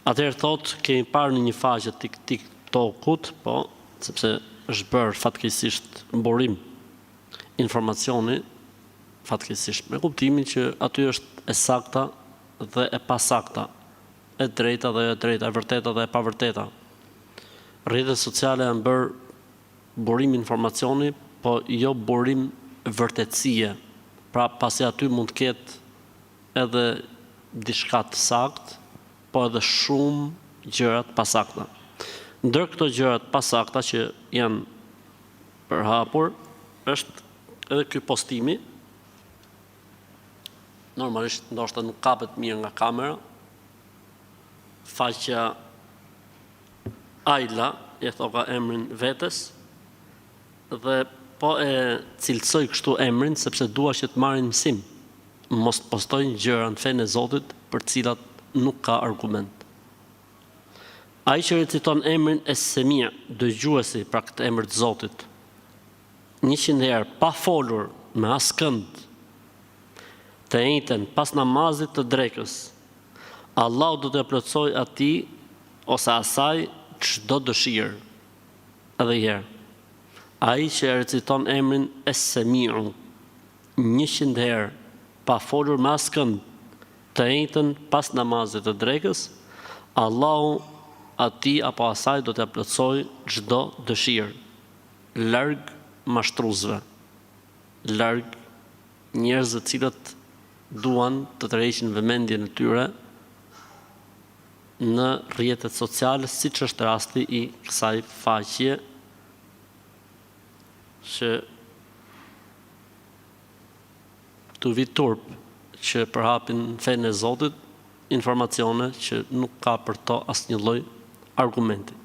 Atëherë thotë, kemi parë në një faqe TikTokut, po, sepse është bërë fatkeqësisht burim informacioni, fatkeqësisht me kuptimin që aty është e sakta dhe e pasakta, e drejta dhe e drejta, e vërteta dhe e pavërteta. Rrjetet sociale janë bërë burim informacioni, po jo burim vërtetësie. Pra pasi aty mund të ketë edhe diçka të saktë, po edhe shumë gjërat pasakta. Ndër këto gjërat pasakta që janë përhapur, është edhe ky postimi. Normalisht ndoshta nuk kapet mirë nga kamera. Faqja Ajla, e thoka emrin vetes, dhe po e cilësoj kështu emrin sepse dua që të marrin mësim. Mos të postojnë gjëra në fenë e Zotit për cilat nuk ka argument. Ai që reciton emrin e Semia, dëgjuesi pra këtë emër të Zotit, 100 herë pa folur me askënd, të njëjtën pas namazit të drekës, Allahu do të plotësoj atij ose asaj çdo dëshirë. Edhe herë. Ai që reciton emrin e Semiu 100 herë pa folur me askënd, të njëjtën pas namazit të drekës, Allahu atij apo asaj do të plotësoj çdo dëshirë. Larg mashtruesve. Larg njerëzve të cilët duan të tërheqin vëmendjen e tyre në rrjetet sociale, siç është rasti i kësaj faqe që këtu vi turp që përhapin fenë e Zotit informacione që nuk ka për to asnjë lloj argumenti.